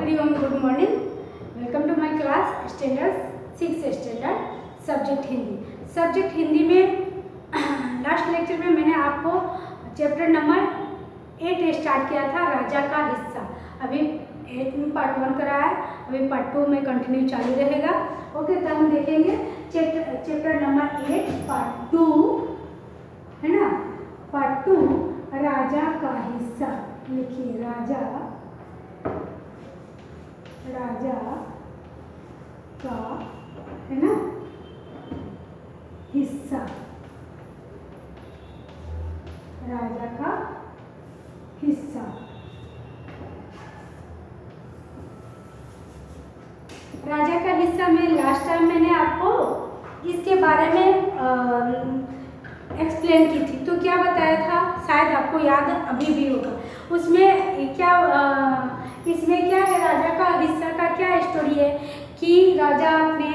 Hariom, good morning. Welcome to my class standard 6 standard subject Hindi. Subject Hindi में last lecture में मैंने आपको चैप्टर नंबर 8 स्टार्ट किया था, राजा का हिस्सा। अभी 8 में पार्ट 1 कराया है, अभी पार्ट 2 में कंटिन्यू चालू रहेगा। ओके, तो हम देखेंगे चैप्टर नंबर 8 पार्ट 2 है ना। पार्ट 2 राजा का हिस्सा। लिखिए राजा का है ना हिस्सा। राजा का हिस्सा। राजा का हिस्सा में लास्ट टाइम मैंने आपको इसके बारे में एक्सप्लेन की थी। तो क्या बताया था, शायद आपको याद अभी भी होगा। उसमें क्या इसमें क्या है, राजा का हिस्सा का क्या स्टोरी है कि राजा अपने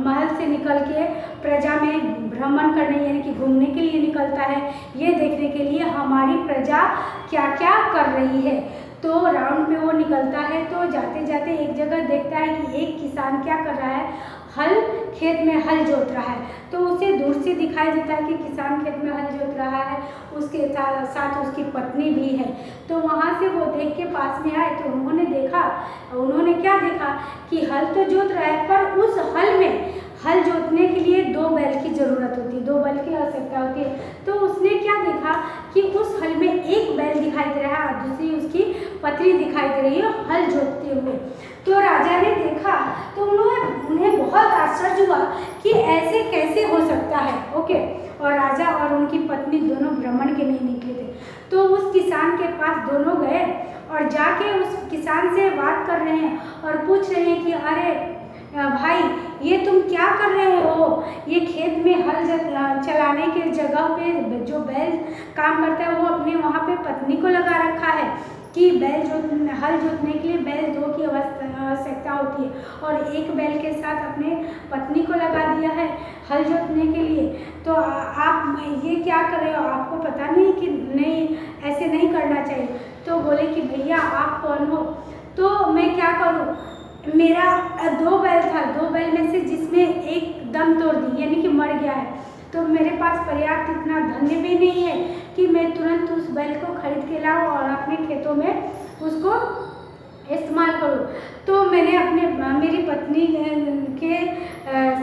महल से निकल के प्रजा में भ्रमण करने यानी कि घूमने के लिए निकलता है, ये देखने के लिए हमारी प्रजा क्या क्या कर रही है। तो राउंड पे वो निकलता है, तो जाते जाते एक जगह देखता है कि एक किसान क्या कर रहा है, खेत में हल जोत रहा है। तो उसे दूर से दिखाई देता है कि किसान खेत में हल जोत रहा है, उसके साथ उसकी पत्नी भी है। तो वहाँ से वो देख के पास में आए, तो उन्होंने क्या देखा कि हल तो जोत रहा है, पर उस हल में हल जोतने के लिए 2 बैल की ज़रूरत होती है, 2 बैल की आवश्यकता होती है। तो उसने क्या देखा कि उस हल में एक बैल दिखाई दे रहा है और दूसरी उसकी पत्नी दिखाई दे रही है हल जोतते हुए। तो राजा ने देखा तो उन्हें बहुत आश्चर्य हुआ कि ऐसे कैसे हो सकता है। ओके, और राजा और उनकी पत्नी दोनों भ्रमण के लिए निकले थे। तो उस किसान के पास दोनों गए और जाके उस किसान से बात कर रहे हैं और पूछ रहे हैं कि अरे भाई, ये तुम क्या कर रहे हो? ये खेत में हल चलाने के जगह पे जो बैल काम करता है वो अपने वहाँ पे पत्नी को लगा रखा है कि हल जोतने के लिए बैल 2 की आवश्यकता होती है, और एक बैल के साथ अपने पत्नी को लगा दिया है हल जोतने के लिए। तो आप ये क्या कर रहे हो? आपको पता नहीं कि नहीं, ऐसे नहीं करना चाहिए। तो बोले कि भैया आप कौन हो? तो मैं क्या करूँ, मेरा 2 बैल था, 2 बैल में से जिसमें एक दम तोड़ दी यानी कि मर गया है। तो मेरे पास पर्याप्त इतना धन भी नहीं है कि मैं तुरंत उस बैल को खरीद के लाऊं और अपने खेतों में उसको इस्तेमाल करूं। तो मैंने मेरी पत्नी के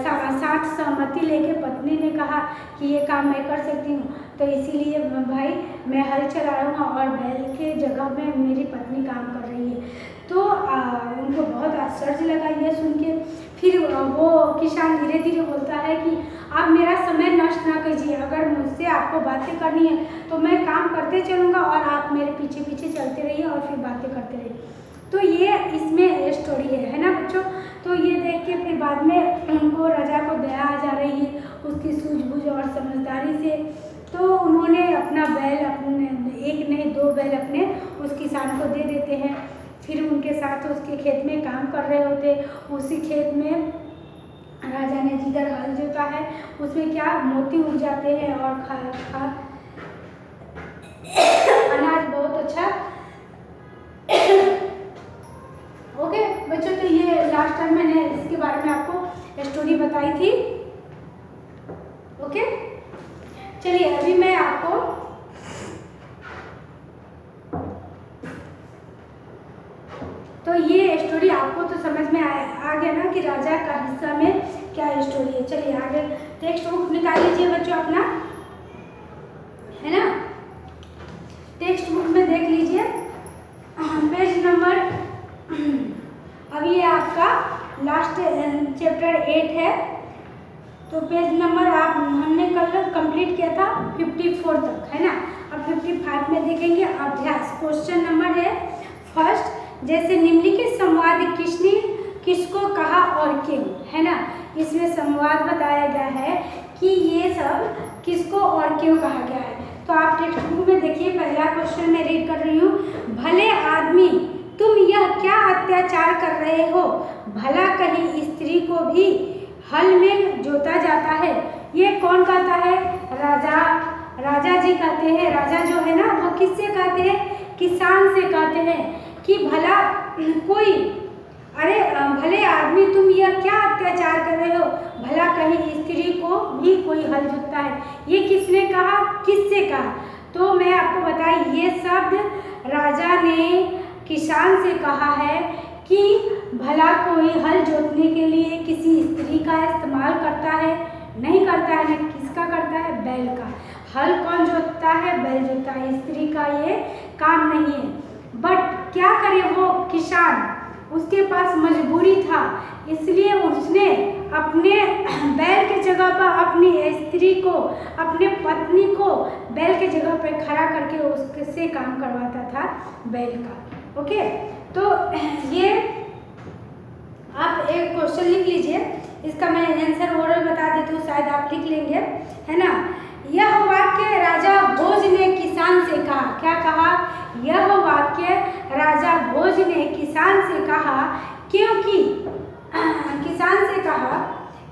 साथ सहमति लेके पत्नी ने कहा कि ये काम मैं कर सकती हूँ, तो इसीलिए भाई मैं हल चला रहा हूँ और बैल के जगह में मेरी पत्नी काम कर रही है। तो उनको बहुत आश्चर्य लगा ये सुन के। फिर वो किसान धीरे धीरे बोलता है कि आप मेरा समय नष्ट ना कीजिए, अगर मुझसे आपको बातें करनी है तो मैं काम करते चलूँगा और आप मेरे पीछे पीछे चलते रहिए और फिर बातें करते रहिए। तो ये इसमें स्टोरी है ना बच्चों। तो ये देख के फिर बाद में उनको राजा को दया आ जा रही है उसकी सूझबूझ और समझदारी से। तो उन्होंने अपना बैल, अपने एक नहीं 2 बैल अपने उस किसान को दे देते हैं। फिर उनके साथ उसके खेत में काम कर रहे होते। उसी खेत में राजा ने जिधर हल जोता है उसमें क्या मोती उग जाते हैं और अनाज बहुत अच्छा। ओके बच्चों, तो ये लास्ट टाइम मैंने इसके बारे में आपको स्टोरी बताई थी। ओके, चलिए अभी मैं आपको तो ये स्टोरी आपको तो समझ में आ गया ना कि राजा का हिस्सा में क्या स्टोरी है। चलिए आगे टेक्स्ट बुक निकाल लीजिए बच्चों अपना, है ना। टेक्स्ट बुक में देख लीजिए पेज नंबर, अभी ये आपका लास्ट चैप्टर 8 है। तो पेज नंबर हमने कल कंप्लीट किया था 54 तक, है ना। अब 55 में देखेंगे अभ्यास। क्वेश्चन नंबर है फर्स्ट, जैसे निम्नलिखित संवाद किसको कहा और क्यों, है ना। इसमें संवाद बताया गया है कि ये सब किसको और क्यों कहा गया है। तो आप टेक्स्ट बुक में देखिए, पहला क्वेश्चन मैं रीड कर रही हूँ। भले आदमी, तुम यह क्या अत्याचार कर रहे हो? भला कहीं स्त्री को भी हल में जोता जाता है? ये कौन कहता है? राजा जी कहते हैं। राजा जो है ना वो किससे कहते हैं? किसान से कहते हैं कि भला कोई, अरे भले आदमी तुम यह क्या अत्याचार कर रहे हो, भला कहीं स्त्री को भी कोई हल जोतता है। ये किसने कहा, किससे कहा? तो मैं आपको बताई, ये शब्द राजा ने किसान से कहा है कि भला कोई हल जोतने के लिए किसी स्त्री का इस्तेमाल करता है? नहीं करता है। ना किसका करता है? बैल का। हल कौन जोतता है? बैल जोतता है। स्त्री का ये काम नहीं है। बट क्या करे वो किसान, उसके पास मजबूरी था, इसलिए उसने अपने बैल के जगह पर अपनी स्त्री को, अपने पत्नी को बैल के जगह पर खड़ा करके उससे काम करवाता था, बैल का। ओके, तो ये आप एक क्वेश्चन लिख लीजिए, इसका मैं आंसर ओरल बता देती हूँ, शायद आप लिख लेंगे, है ना। यह वाक्य राजा भोज ने किसान से कहा। क्या कहा? यह वाक्य राजा भोज ने किसान से कहा क्योंकि किसान से कहा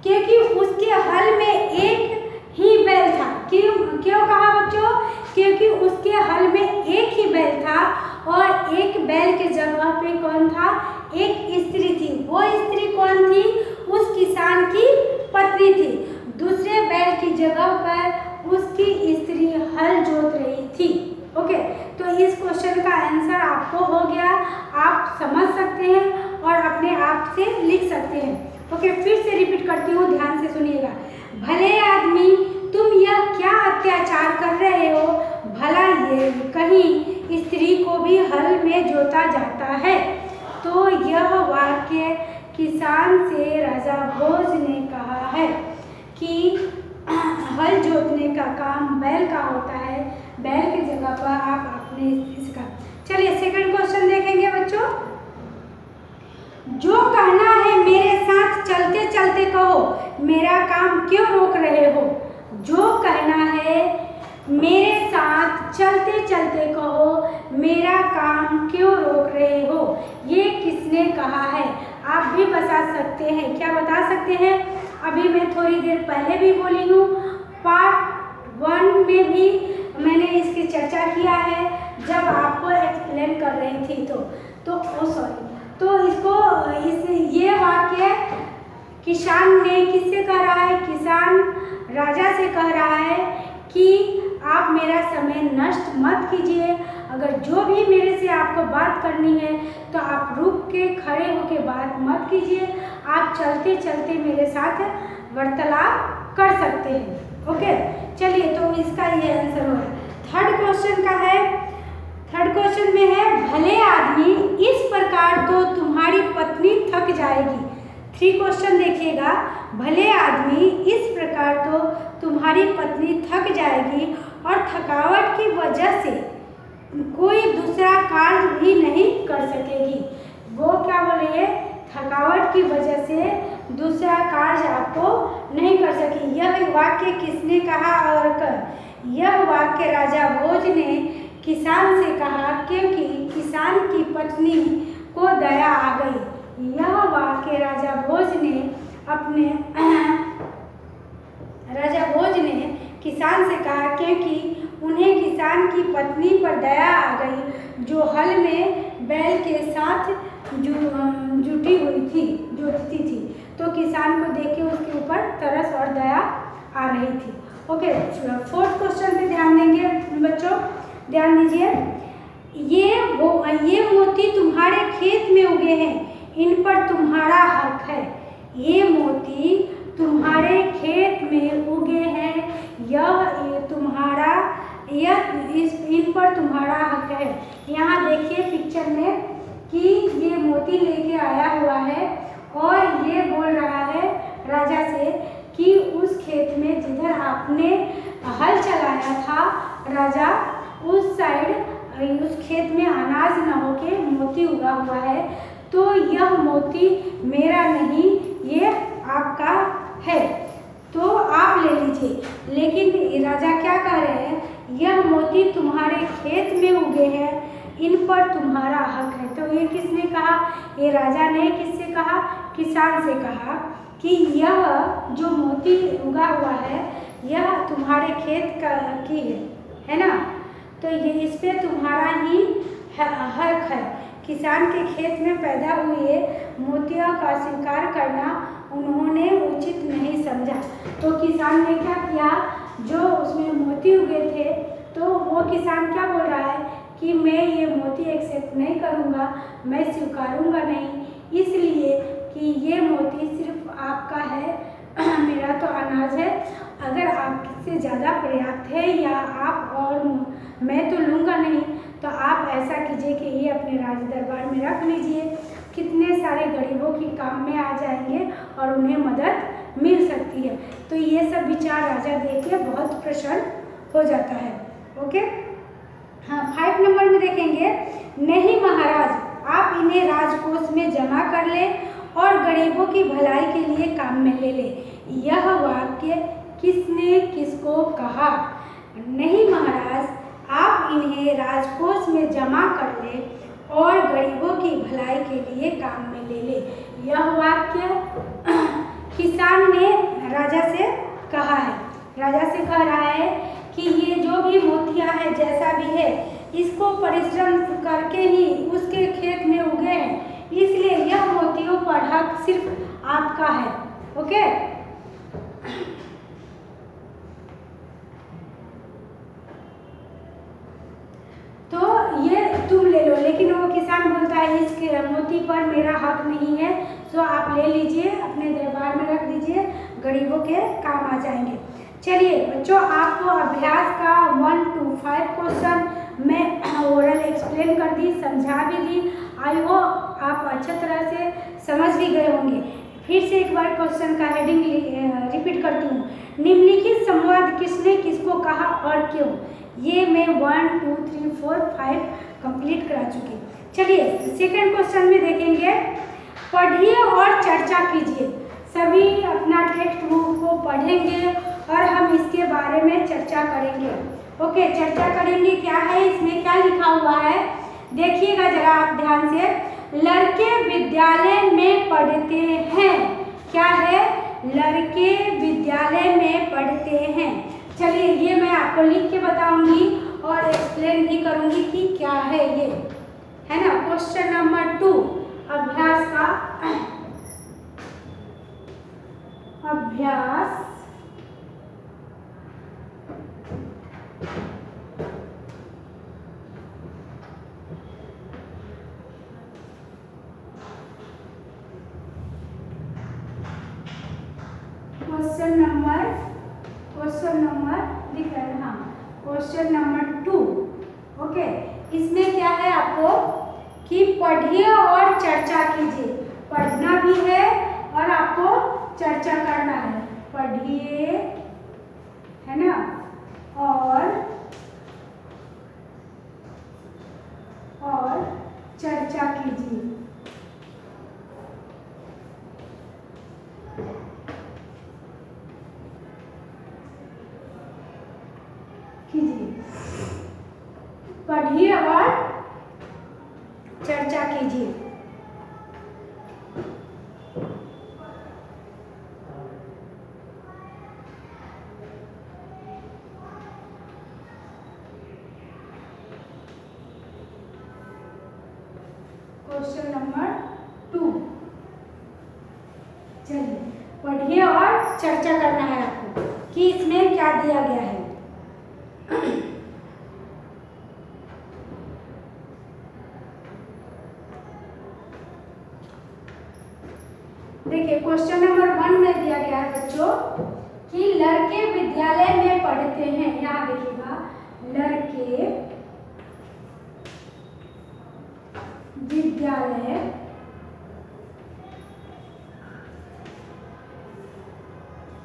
क्योंकि उसके हल में एक ही बैल था। क्यों कहा बच्चों? क्योंकि उसके हल में एक ही बैल था और एक बैल के जगह पे कौन था? एक स्त्री थी। वो स्त्री कौन थी? उस किसान की पत्नी थी। दूसरे बैल की जगह पर उसकी स्त्री हल जोत रही थी। ओके, तो इस क्वेश्चन का आंसर आपको हो गया, आप समझ सकते हैं और अपने आप से लिख सकते हैं। ओके, फिर से रिपीट करती हूँ, ध्यान से सुनिएगा। भले आदमी तुम यह क्या अत्याचार कर रहे हो, भला ये कहीं स्त्री को भी हल में जोता जाता है। तो यह वाक्य किसान से राजा भोज ने कहा है कि हल जोतने का काम बैल का होता है, बैल की जगह पर आप अपने इसका। चलिए सेकंड क्वेश्चन देखेंगे बच्चों। जो कहना है मेरे साथ चलते चलते कहो, मेरा काम क्यों रोक रहे हो? जो कहना है मेरे साथ चलते चलते कहो, मेरा काम क्यों रोक रहे हो? ये किसने कहा है? आप भी बता सकते हैं। क्या बता सकते हैं? अभी मैं थोड़ी देर पहले भी बोली हूँ, पार्ट 1 में भी मैंने इसकी चर्चा किया है जब आपको एक्सप्लेन कर रही थी। तो इसको ये वाक्य किसान ने किससे कह रहा है? किसान राजा से कह रहा है कि आप मेरा समय नष्ट मत कीजिए। अगर जो भी मेरे से आपको बात करनी है तो आप रुक के खड़े होके बात मत कीजिए, आप चलते चलते मेरे साथ वार्तालाप कर सकते हैं। ओके, चलिए, तो इसका ये आंसर होगा। थर्ड क्वेश्चन का है, थर्ड क्वेश्चन में है भले आदमी इस प्रकार तो तुम्हारी पत्नी थक जाएगी। 3 क्वेश्चन देखिएगा। भले आदमी इस प्रकार तो तुम्हारी पत्नी थक जाएगी और थकावट की वजह से कोई दूसरा कार्य भी नहीं कर सकेगी। वो क्या बोल रही है? थकावट की वजह से दूसरा कार्य आपको नहीं कर सकी। यह वाक्य किसने कहा? और यह वाक्य राजा भोज ने किसान से कहा क्योंकि किसान की पत्नी को दया आ गई। यह वाक्य राजा भोज ने किसान से कहा क्योंकि उन्हें किसान की पत्नी पर दया आ गई, जो हल में बैल के साथ जुटी हुई थी, जोतती थी। तो किसान को देख के उसके ऊपर तरस और दया आ रही थी। ओके, 4th क्वेश्चन पे ध्यान देंगे बच्चों, ध्यान दीजिए। ये मोती तुम्हारे खेत में उगे हैं, इन पर तुम्हारा हक है। ये मोती तुम्हारे खेत में उगे हैं, इन पर तुम्हारा हक है। यहाँ देखिए पिक्चर में कि ये मोती लेके आया हुआ है और ये बोल रहा है राजा से कि उस खेत में जिधर आपने हल चलाया था राजा, उस साइड उस खेत में अनाज न होके मोती उगा हुआ है, तो यह मोती मेरा नहीं, ये आपका है, तो आप ले लीजिए। लेकिन राजा क्या कह रहे हैं? यह मोती तुम्हारे खेत में उगे हैं, इन पर तुम्हारा हक है। तो ये किसने कहा? ये राजा ने किससे कहा? किसान से कहा कि यह जो मोती उगा हुआ है यह तुम्हारे खेत की है ना, तो ये इस पे तुम्हारा ही हक है, किसान के खेत में पैदा हुए मोतियों का स्वीकार करना उन्होंने उचित नहीं समझा। तो किसान ने क्या किया, जो उसमें मोती उगे थे, तो वो किसान क्या बोल रहा है कि मैं ये मोती एक्सेप्ट नहीं करूँगा, मैं स्वीकारूँगा नहीं, इसलिए कि ये मोती सिर्फ आपका है, मेरा तो अनाज है, अगर आपसे ज़्यादा पर्याप्त है या आप और मैं तो लूँगा नहीं, तो आप ऐसा कीजिए कि ये अपने राज दरबार में रख लीजिए, कितने सारे गरीबों की काम में आ जाएंगे और उन्हें मदद मिल सकती है। तो ये सब विचार राजा देख के बहुत प्रसन्न हो जाता है। ओके, हाँ 5 नंबर में देखेंगे, नहीं महाराज, आप इन्हें राजकोष में जमा कर ले और गरीबों की भलाई के लिए काम में ले ले। यह वाक्य किसने किसको कहा? नहीं महाराज, आप इन्हें राजकोष में जमा कर ले और गरीबों की भलाई के लिए काम में ले ले। यह वाक्य किसान ने राजा से कहा है। राजा से कह रहा है कि ये जो भी मोतियां है, जैसा भी है, इसको परिश्रम करके ही उसके खेत में उगे हैं, इसलिए यह मोतियों पर हक सिर्फ आपका है। ओके, तो ये तुम ले लो, लेकिन वो किसान बोलता है इस मोती पर मेरा हक नहीं है, तो आप ले लीजिए, अपने दरबार में रख दीजिए, गरीबों के काम आ जाएंगे। चलिए बच्चों, आपको अभ्यास का 1 to 5 क्वेश्चन मैं ओरल एक्सप्लेन कर दी, समझा भी दी। आई होप आप अच्छी तरह से समझ भी गए होंगे। फिर से एक बार क्वेश्चन का हेडिंग रिपीट करती हूँ। निम्नलिखित संवाद किसने किसको कहा और क्यों? ये मैं 1 2 3 4 5 कंप्लीट करा चुकी। चलिए सेकंड क्वेश्चन में देखेंगे, पढ़िए और चर्चा कीजिए। सभी अपना टेक्स्ट बुक को पढ़ेंगे और हम इसके बारे में चर्चा करेंगे। ओके, चर्चा करेंगे। क्या है इसमें, क्या लिखा हुआ है, देखिएगा जरा आप ध्यान से। लड़के विद्यालय में पढ़ते हैं। क्या है? लड़के विद्यालय में पढ़ते हैं। चलिए ये मैं आपको लिख के बताऊंगी और एक्सप्लेन भी करूंगी कि क्या है ये, है ना। क्वेश्चन नंबर 2 अभ्यास का अभ्यास क्वेश्चन नंबर दिख रहा है, हाँ, क्वेश्चन नंबर 2। ओके, इसमें क्या है आपको कि पढ़िए और चर्चा कीजिए। पढ़ना भी है और आपको चर्चा करना है। पढ़िए, है ना, और चर्चा कीजिए। पढ़िए और चर्चा कीजिए। क्वेश्चन नंबर 2, चलिए पढ़िए और चर्चा करना है आपको कि इसमें क्या दिया गया है। देखिए क्वेश्चन नंबर 1 में दिया गया है बच्चों कि लड़के विद्यालय में पढ़ते हैं। यहाँ देखिएगा, लड़के विद्यालय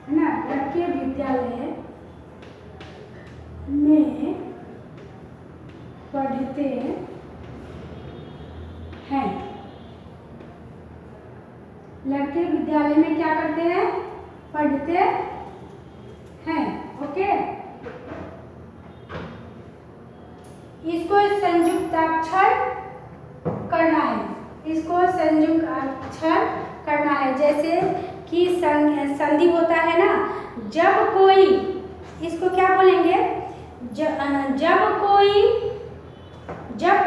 है ना, लड़के विद्यालय में पढ़ते हैं। लड़के विद्यालय में क्या करते हैं? पढ़ते हैं। ओके, इसको संयुक्ताक्षर करना है, इसको संयुक्ताक्षर करना है। जैसे कि संधि होता है ना, जब कोई, इसको क्या बोलेंगे, जब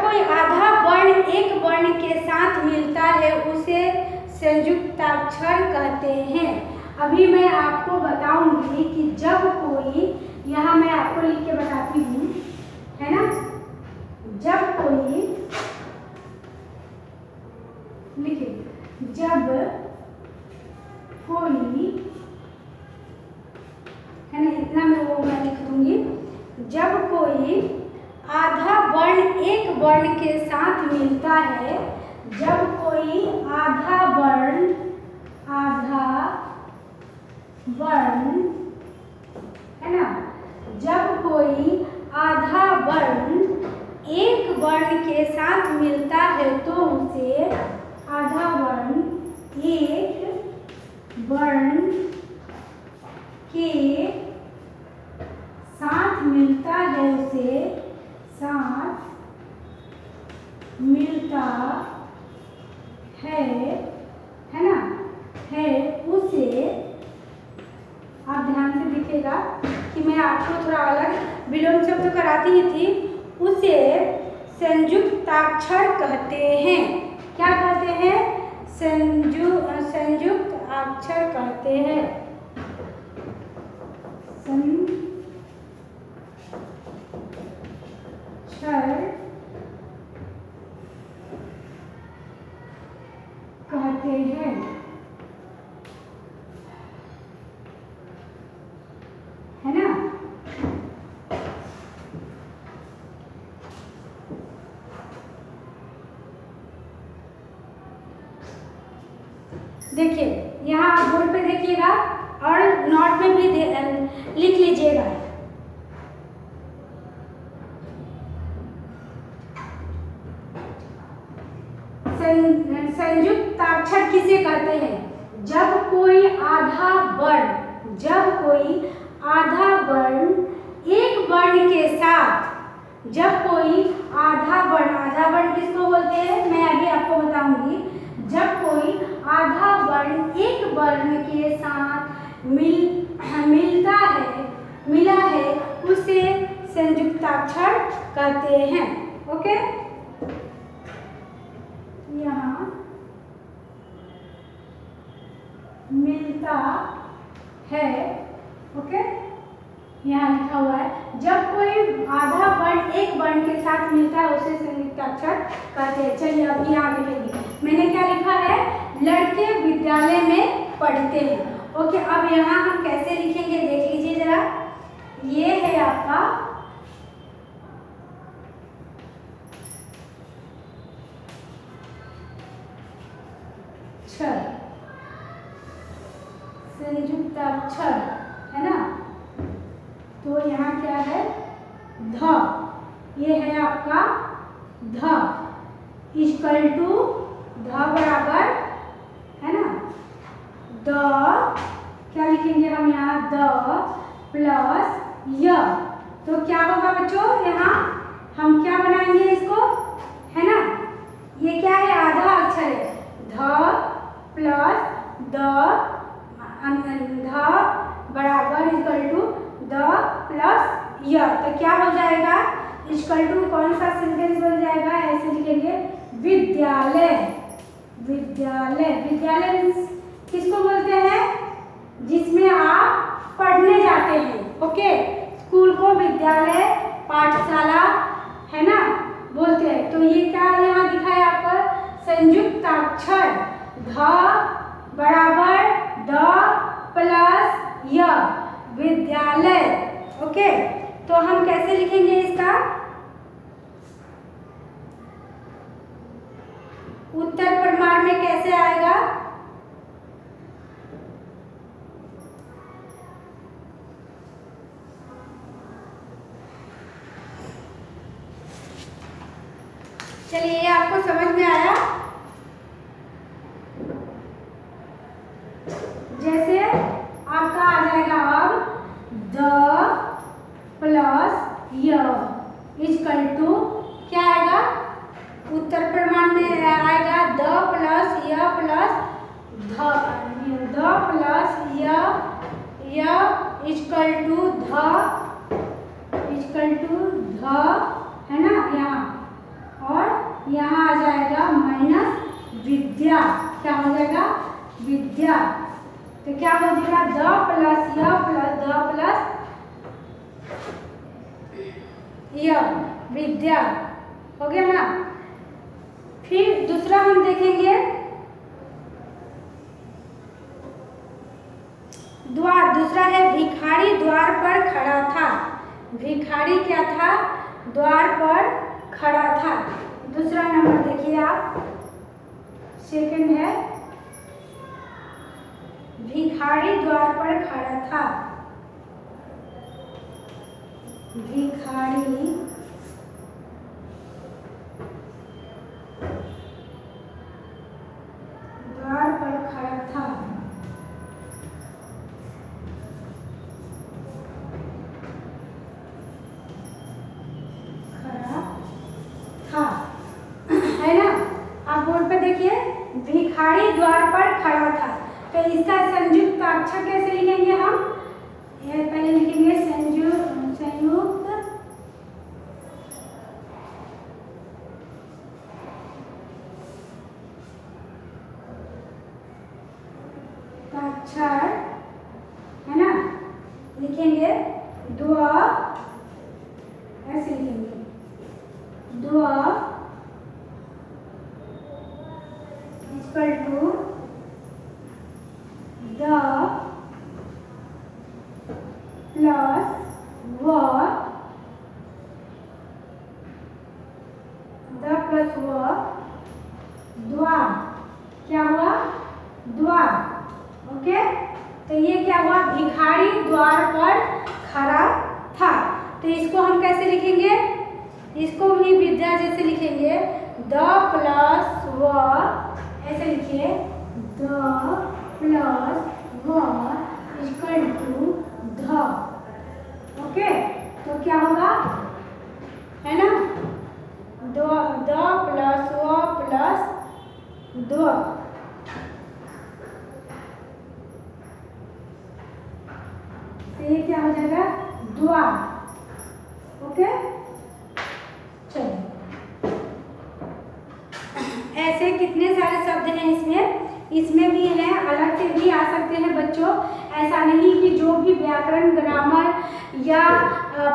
कोई आधा वर्ण एक वर्ण संयुक्ताक्षर कहते हैं। अभी मैं आपको बताऊंगी कि जब कोई, यहाँ मैं आपको लिख के बताती हूँ, है ना, जब कोई, लिखिए, जब कोई, है ना, इतना मैं लिख दूंगी। जब कोई आधा वर्ण एक वर्ण के साथ मिलता है, जब कोई आधा वर्ण है ना, जब कोई आधा वर्ण एक वर्ण के साथ मिलता है तो उसे आधा वर्ण एक वर्ण के साथ मिलता है, उसे साथ मिलता है ना, है उसे, आप ध्यान से देखिएगा कि मैं आपको थोड़ा अलग विलोम शब्द तो कराती ही थी, उसे संयुक्ताक्षर कहते हैं। क्या कहते हैं? संयुक्त अक्षर कहते हैं। कहते हैं, है ना। देखिए यहाँ आप बोर्ड पे देखिएगा और नोट में भी लिख लीजिएगा। संयुक्ताक्षर किसे कहते हैं? जब कोई आधा वर्ण, जब कोई आधा वर्ण एक वर्ण के साथ, जब कोई आधा वर्ण किसको बोलते हैं मैं अभी आपको बताऊंगी। जब कोई आधा वर्ण एक वर्ण के साथ मिला है उसे संयुक्ताक्षर कहते हैं। ओके, यहाँ मिलता है, ओके, यहाँ लिखा हुआ है जब कोई आधा वर्ण एक वर्ण के साथ मिलता है उसे संयुक्ताक्षर कहते हैं। चलिए अब यहाँ लिखेंगे, मैंने क्या लिखा है, लड़के विद्यालय में पढ़ते हैं। ओके, अब यहाँ हम कैसे लिखेंगे देख लीजिए जरा। ये है आपका अक्षर, संयुक्ताक्षर, है ना। तो यहाँ क्या है, ध, ये है आपका ध, इक्वल टू ध बराबर, है ना, द, क्या लिखेंगे हम यहाँ, द प्लस य। तो क्या होगा बच्चों, यहाँ हम क्या बनाएंगे इसको, है ना, ये क्या है, आधा अक्षर है, ध प्लस द, ध बराबर इक्वल टू द प्लस य। तो क्या हो जाएगा, इक्वल टू कौन सा सेंटेंस बन जाएगा, ऐसे लिखेंगे, विद्यालय। विद्यालय, विद्यालय किसको बोलते हैं, जिसमें आप पढ़ने जाते हैं। ओके, स्कूल को विद्यालय, पाठशाला, है ना, बोलते हैं। तो ये क्या यहाँ दिखा है आपका, संयुक्ताक्षर, ध बराबर द प्लस य, विद्यालय। ओके, तो हम कैसे लिखेंगे इसका उत्तर प्रमाण में कैसे आएगा, चलिए ये आपको समझ में आया। जैसे आपका आ जाएगा अब द प्लस य इक्वल टू क्या आएगा, उत्तर प्रमाण में आएगा द प्लस य प्लस ध, द प्लस य इक्वल टू ध, है ना, यहाँ, और यहाँ आ जाएगा माइनस विद्या। क्या हो जाएगा? विद्या। तो क्या हो जाएगा? द प्लस य प्लस द प्लस य, विद्या। हो गया ना? फिर दूसरा हम देखेंगे द्वार। दूसरा है भिखारी द्वार पर खड़ा था। भिखारी क्या था? द्वार पर खड़ा था। दूसरा नंबर देखिए आप, सेकंड है भिखारी द्वार पर खड़ा था। भिखारी द्वार पर खड़ा था। खड़ा था, है ना? आप बोर्ड पे देखिए, भिखारी द्वार पर खड़ा था। तो इसका संयुक्त अक्षर कैसे लिखेंगे हम? ये पहले लिखेंगे संयुक्त अक्षर, है ना? लिखेंगे द्व, ऐसे लिखेंगे द्व इक्वल टू द प्लस व, द प्लस व द्वार। क्या हुआ? द्वार। ओके, तो ये क्या हुआ? भिखारी द्वार पर खड़ा था। तो इसको हम कैसे लिखेंगे? इसको भी विद्या जैसे लिखेंगे, द प्लस व, ऐसे लिखिए द प्लस व इक्वल टू ध। ओके, तो क्या होगा? है ना? द प्लस व प्लस द। तो ये क्या हो जाएगा? द्वार। ओके, चलिए, ऐसे कितने सारे शब्द हैं इसमें भी है, अलग से भी आ सकते हैं बच्चों। ऐसा नहीं कि जो भी व्याकरण, ग्रामर या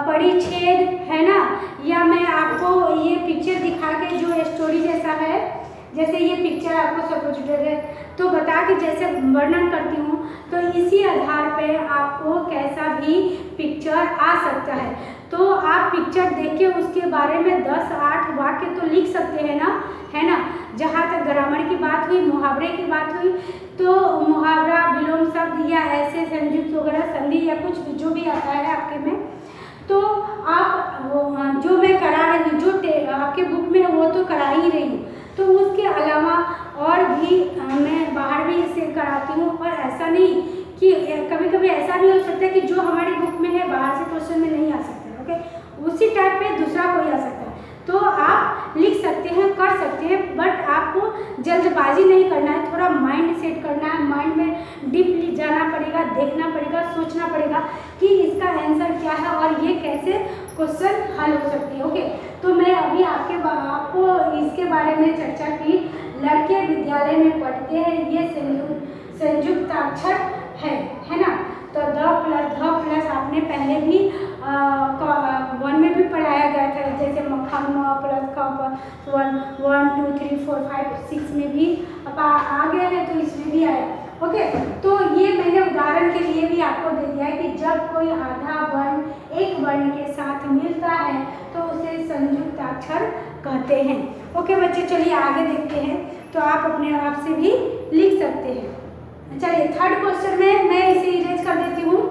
परिच्छेद, है ना, या मैं आपको ये पिक्चर दिखा के जो स्टोरी जैसा है, जैसे ये पिक्चर आपको सपोजिटर है तो बता के जैसे वर्णन करती हूँ, तो इसी आधार पे आपको कैसा भी पिक्चर आ सकता है। तो आप पिक्चर देख के उसके बारे में 10-8 वाक्य तो लिख सकते हैं ना, है ना? जहाँ तक ग्रामर की बात हुई, मुहावरे की बात हुई, तो मुहावरा, विलोम शब्द या ऐसे संयुक्त वगैरह, संधि या कुछ भी जो भी आता है आपके में, तो आप जो मैं करा रही हूँ, जो आपके बुक में वो तो करा ही रही हूँ, तो उसके अलावा और भी मैं बाहर भी इसे कराती हूँ। और ऐसा नहीं कि कभी कभी ऐसा भी हो सकता है कि जो हमारी बुक में है बाहर से क्वेश्चन में नहीं आ सकता है। ओके, उसी टाइप पे दूसरा कोई आ सकता है, तो आप लिख सकते हैं, कर सकते हैं, बट आपको जल्दबाजी नहीं करना है, थोड़ा माइंड सेट करना है, माइंड में डीपली जाना पड़ेगा, देखना पड़ेगा, सोचना पड़ेगा कि इसका आंसर क्या है और ये कैसे क्वेश्चन हल हो सकती है। ओके, तो मैं अभी आपको इसके बारे में चर्चा की। लड़के विद्यालय में पढ़ते हैं, ये संयुक्त अक्षर है ना? तो ध प्लस आपने पहले भी 1 में भी पढ़ाया गया था, जैसे मक्खन म प्लस ख 1 2 3 4 5 6 में भी आ गया है, तो इसमें भी आया। ओके, तो ये मैंने उदाहरण के लिए भी आपको दे दिया है कि जब कोई आधा वर्ण एक वर्ण के साथ मिलता है तो उसे संयुक्त अक्षर कहते हैं। ओके बच्चे, चलिए आगे देखते हैं। तो आप अपने आप से भी लिख सकते हैं। चलिए, थर्ड क्वेश्चन में मैं इसे इरेज कर देती हूँ।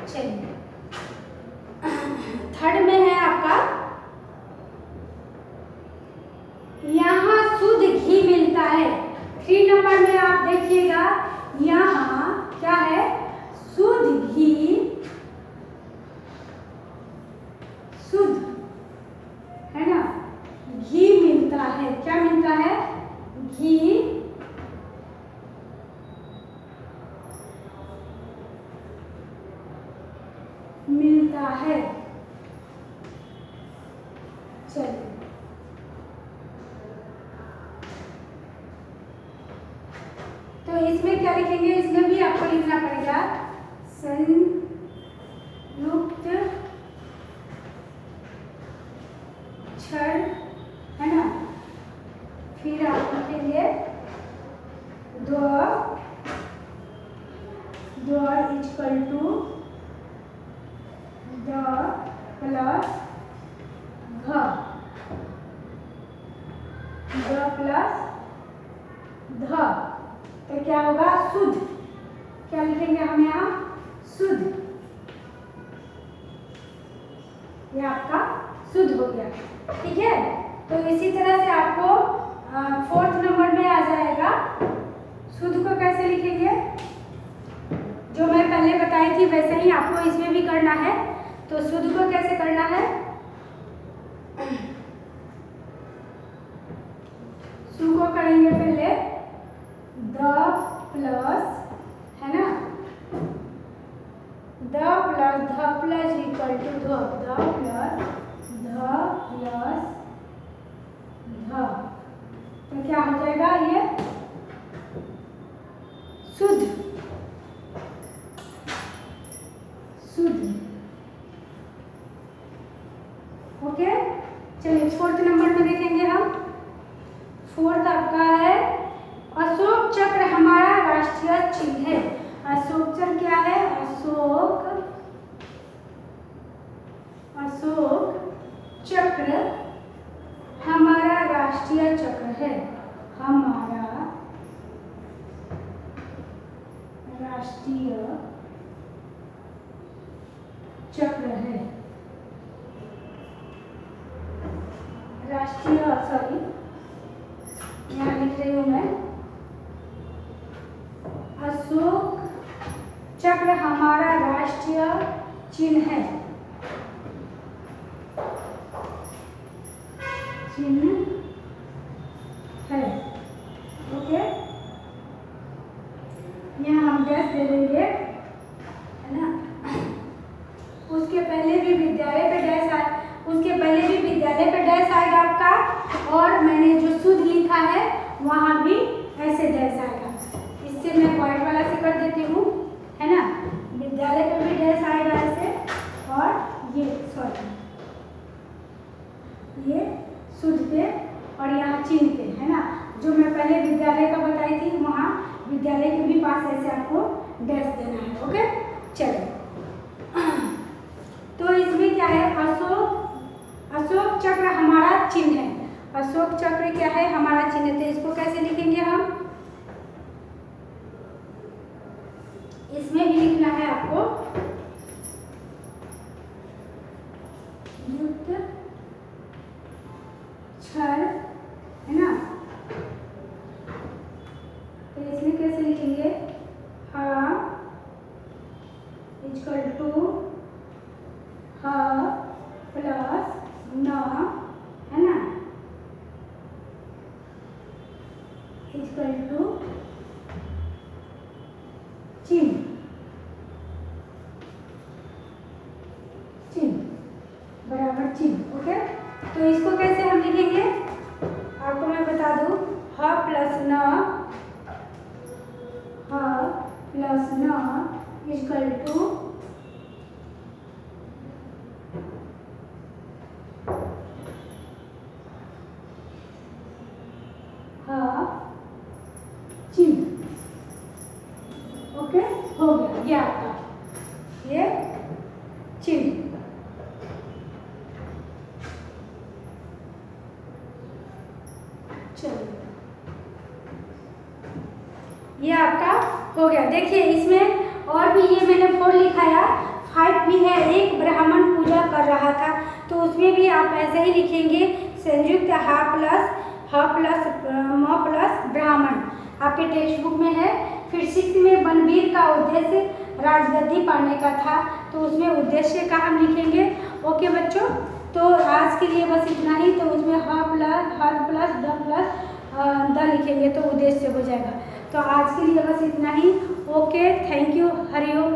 चलिए, थर्ड में है आपका, यहाँ शुद्ध घी मिलता है। 3 नंबर में आप देखिएगा, यहाँ क्या है? शुद्ध घी, शुद्ध, है ना? घी मिलता है। क्या मिलता है? घी मिलता है। चलिए, तो इसमें क्या लिखेंगे, इसमें भी आपको लिखना पड़ेगा संयुक्त क्षर, है ना। फिर आप लिखेंगे द्वय इक्वल टू द प्लस घ, द प्लस ध, तो क्या होगा, शुद्ध। क्या लिखेंगे हम यहाँ, शुद्ध। ये आपका शुद्ध हो गया, ठीक है। तो इसी तरह से आपको 4th नंबर में आ जाएगा, शुद्ध को कैसे लिखेंगे, जो मैं पहले बताई थी वैसे ही आपको इसमें भी करना है। तो शुद्ध को कैसे करना है, शु को करेंगे पहले द प्लस, है ना, द प्लस ध प्लस इक्वल टू ध, द प्लस ध प्लस ध, तो क्या हो जाएगा, ये शुद्ध, शुद्ध। ओके, चलिए 4th नंबर में देखेंगे हम। 4th आपका है अशोक चक्र हमारा राष्ट्रीय चिन्ह है। अशोक चक्र क्या है, अशोक चक्र हमारा राष्ट्रीय चक्र है, हमारा राष्ट्रीय चक्र है, राष्ट्रीय, सॉरी यहाँ लिख रही हूँ मैं, अशोक चक्र हमारा राष्ट्रीय चिन्ह है, चिन्ह है। ओके, यहाँ हम डैश दे देंगे, है ना। उसके पहले भी विद्यालय पे डैश आए, उसके पहले भी विद्यालय पे डैश आएगा आपका, और मैंने जो शुद्ध लिखा है वहाँ भी ऐसे डैश आएगा। इससे मैं व्हाइट वाला से कर देती हूँ, है ना। विद्यालय पे भी डैश आएगा ऐसे, और ये सॉरी ये शुद्ध पे और यहाँ चिन्ह पे, है ना। जो मैं पहले विद्यालय का बताई थी वहाँ विद्यालय के भी पास ऐसे आपको डैश देना है। ओके, चलिए, तो इसमें क्या है, अशोक चक्र हमारा चिन्ह है। अशोक चक्र क्या है, हमारा चिन्ह है। तो इसको कैसे लिखेंगे हम, इसमें भी लिखना है आपको युक्त क्षर, है ना। तो इसमें कैसे लिखेंगे, हा इक्वल टू ह प्लस न, है ना, इक्वल टू चिन्ह, बराबर चिन्ह। ओके, तो इसको कैसे हम लिखेंगे, आपको मैं बता दूं, ह प्लस न इक्वल टू चिन्ह। ओके, हो गया ये आपका, ये चिन्ह। चलिए, ये आपका हो गया। देखिए इसमें और भी ये मैंने 4 लिखाया, 5 भी है, एक ब्राह्मण पूजा कर रहा था, तो उसमें भी आप ऐसे ही लिखेंगे संयुक्त ह प्लस म प्लस ब्राह्मण, आपके टेक्स्ट बुक में है। फिर 6 में बनवीर का उद्देश्य राजगद्दी पाने का था, तो उसमें उद्देश्य का हम लिखेंगे। ओके बच्चों, तो आज के लिए बस इतना ही। तो उसमें ह प्लस द लिखेंगे तो उद्देश्य हो जाएगा। तो आज के लिए बस इतना ही। Okay, thank you, Hariom.